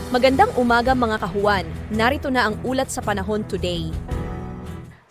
Magandang umaga mga kahuwan. Narito na ang ulat sa panahon today.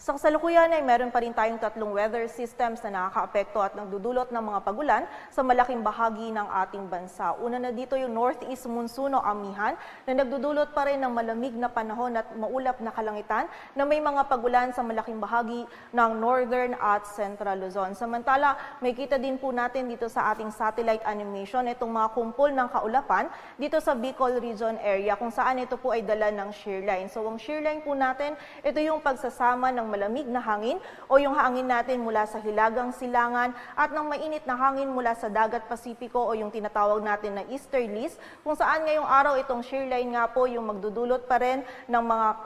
Sa kasalukuyan ay meron pa rin tayong tatlong weather systems na nakakaapekto at nagdudulot ng mga pagulan sa malaking bahagi ng ating bansa. Una na dito yung northeast monsoon o amihan na nagdudulot pa rin ng malamig na panahon at maulap na kalangitan na may mga pagulan sa malaking bahagi ng northern at central Luzon. Samantala, may kita din po natin dito sa ating satellite animation itong mga kumpol ng kaulapan dito sa Bicol region area kung saan ito po ay dala ng shear line. So ang shear line po natin, ito yung pagsasama ng malamig na hangin o yung hangin natin mula sa hilagang silangan at ng mainit na hangin mula sa dagat Pasipiko o yung tinatawag natin na easterlies kung saan ngayong araw itong shear line nga po yung magdudulot pa rin ng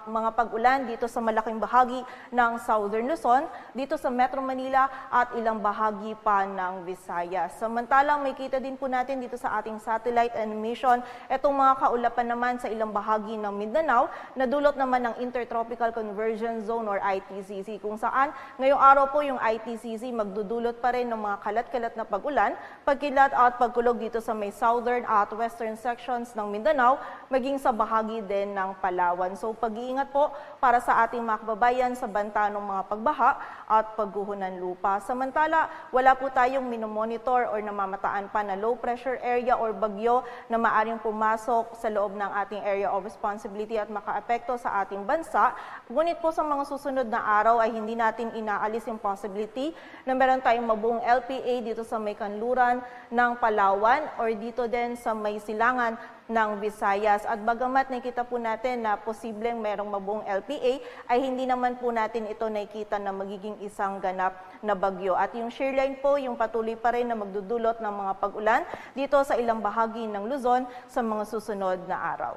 mga pag-ulan dito sa malaking bahagi ng Southern Luzon, dito sa Metro Manila at ilang bahagi pa ng Visayas. Samantalang may kita din po natin dito sa ating satellite animation itong mga kaulapan naman sa ilang bahagi ng Mindanao na dulot naman ng Intertropical Convergence Zone or ITCZ kung saan ngayong araw po yung ITCZ magdudulot pa rin ng mga kalat-kalat na pag-ulan, pagkilat at pagkulog dito sa may southern at western sections ng Mindanao, maging sa bahagi din ng Palawan. So pag-iingat po para sa ating mga kababayan sa banta ng mga pagbaha at pagguho ng lupa. Samantala, wala po tayong minomonitor or namamataan pa na low pressure area or bagyo na maaring pumasok sa loob ng ating area of responsibility at makaapekto sa ating bansa. Ngunit po sa mga susunod na araw ay hindi natin inaalis yung possibility na meron tayong mabuong LPA dito sa may kanluran ng Palawan or dito din sa may silangan ng Visayas. At bagamat nakita po natin na posibleng merong mabuong LPA, ay hindi naman po natin ito nakikita na magiging isang ganap na bagyo. At yung shear line po, yung patuloy pa rin na magdudulot ng mga pag-ulan dito sa ilang bahagi ng Luzon sa mga susunod na araw.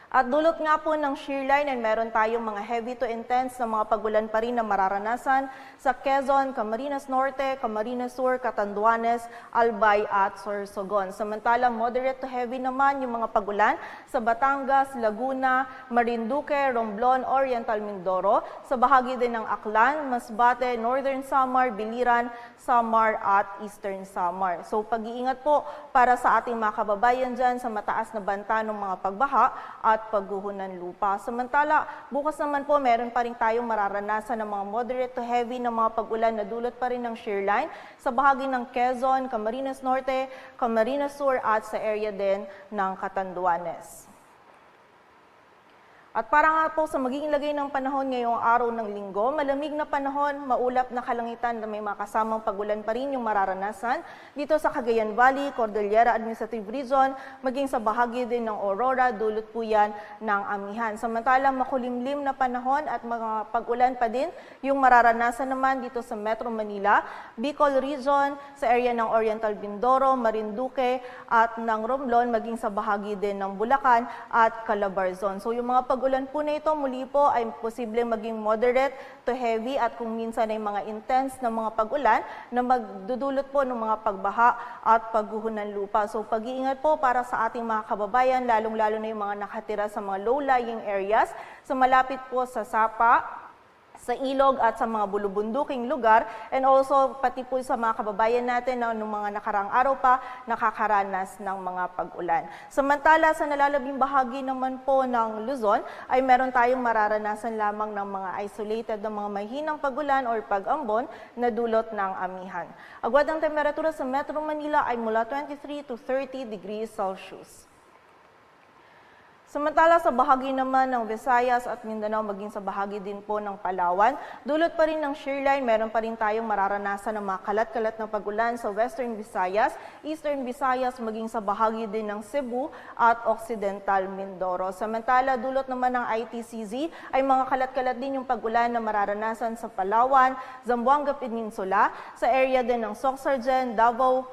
At dulot nga po ng shear line ay meron tayong mga heavy to intense na mga pagulan pa rin na mararanasan sa Quezon, Camarines Norte, Camarines Sur, Catanduanes, Albay at Sorsogon. Samantalang moderate to heavy naman yung mga pagulan sa Batangas, Laguna, Marinduque, Romblon, Oriental Mindoro, sa bahagi din ng Aklan, Masbate, Northern Samar, Biliran, Samar at Eastern Samar. So pag-iingat po para sa ating mga kababayan dyan sa mataas na banta ng mga pagbaha at pagguho ng lupa. Samantala, bukas naman po meron pa rin tayong mararanasan ng mga moderate to heavy na mga pag-ulan na dulot pa rin ng shear line sa bahagi ng Quezon, Camarines Norte, Camarines Sur at sa area din ng Catanduanes. At para nga po sa magiging lagay ng panahon ngayong araw ng linggo, malamig na panahon, maulap na kalangitan na may mga kasamang pagulan pa rin yung mararanasan dito sa Cagayan Valley, Cordillera Administrative Region, maging sa bahagi din ng Aurora, dulot po yan ng amihan. Samantalang makulimlim na panahon at mga pag-ulan pa din yung mararanasan naman dito sa Metro Manila, Bicol Region, sa area ng Oriental Mindoro, Marinduque at ng Romblon, maging sa bahagi din ng Bulacan at Calabarzon. So yung mga pag-ulan po na ito muli po ay posibleng maging moderate to heavy at kung minsan ay mga intense na mga pag-ulan na magdudulot po ng mga pagbaha at pagguho ng lupa. So pag-iingat po para sa ating mga kababayan, lalong-lalo na yung mga nakatira sa mga low-lying areas, sa malapit po sa Sapa, sa ilog at sa mga bulubunduking lugar, and also pati po sa mga kababayan natin na noong mga nakarang araw pa nakakaranas ng mga pag-ulan. Samantala sa nalalabing bahagi naman po ng Luzon ay meron tayong mararanasan lamang ng mga isolated na mga mahinang pag-ulan or pag-ambon na dulot ng amihan. Agwat ang temperatura sa Metro Manila ay mula 23 to 30 degrees Celsius. Samantala sa bahagi naman ng Visayas at Mindanao, maging sa bahagi din po ng Palawan, dulot pa rin ng shear line, meron pa rin tayong mararanasan ng mga kalat-kalat na pag-ulan sa Western Visayas, Eastern Visayas, maging sa bahagi din ng Cebu at Occidental Mindoro. Samantala, dulot naman ng ITCZ ay mga kalat-kalat din yung pag-ulan na mararanasan sa Palawan, Zamboanga Peninsula, sa area din ng Sorsogon, Davao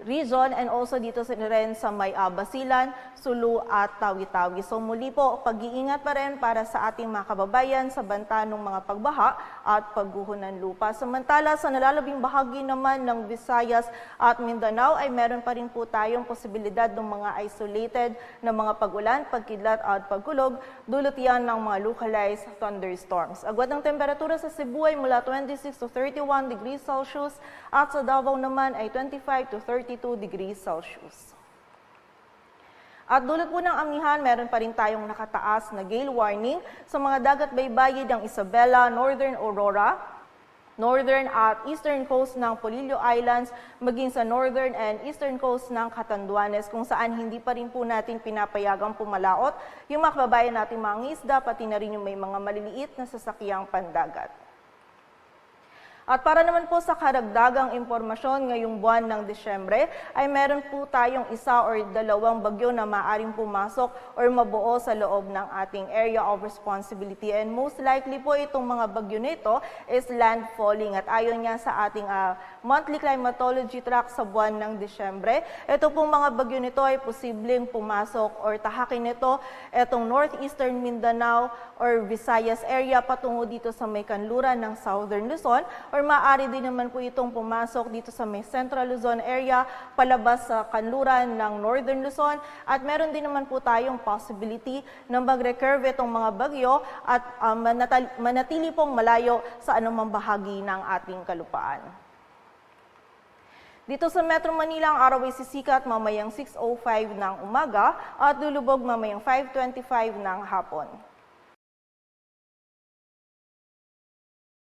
Region, and also dito rin sa may Basilan, Sulu at Tawi-Tawi. So muli po, pag-iingat pa rin para sa ating mga kababayan sa banta ng mga pagbaha at pagguho ng lupa. Samantala sa nalalabing bahagi naman ng Visayas at Mindanao ay meron pa rin po tayong posibilidad ng mga isolated na mga pag-ulan, pagkidlat at pagkulog, dulot yan ng mga localized thunderstorms. Agwat ng temperatura sa Cebu ay mula 26 to 31 degrees Celsius at sa Davao naman ay 25 to 32 degrees Celsius. At dulot po ng amihan, meron pa rin tayong nakataas na gale warning sa mga dagat baybayin ng Isabela, Northern Aurora, northern at eastern coast ng Polillo Islands, maging sa northern and eastern coast ng Catanduanes, kung saan hindi pa rin po natin pinapayagang pumalaot yung mga kababayan nating mga isda, pati na rin yung may mga maliliit na sasakyang pandagat. At para naman po sa karagdagang impormasyon ngayong buwan ng Disyembre, ay meron po tayong isa or dalawang bagyo na maaaring pumasok or mabuo sa loob ng ating area of responsibility. And most likely po itong mga bagyo nito is landfalling. At ayon nga sa ating monthly climatology track sa buwan ng Disyembre, ito pong mga bagyo nito ay posibleng pumasok or tahakin nito itong northeastern Mindanao or Visayas area patungo dito sa may kanluran ng Southern Luzon, or maaari din naman po itong pumasok dito sa may Central Luzon area, palabas sa kanluran ng Northern Luzon, at meron din naman po tayong possibility na mag-recurve itong mga bagyo at manatili pong malayo sa anumang bahagi ng ating kalupaan. Dito sa Metro Manila, ang araw ay sisikat mamayang 6:05 ng umaga at lulubog mamayang 5:25 ng hapon.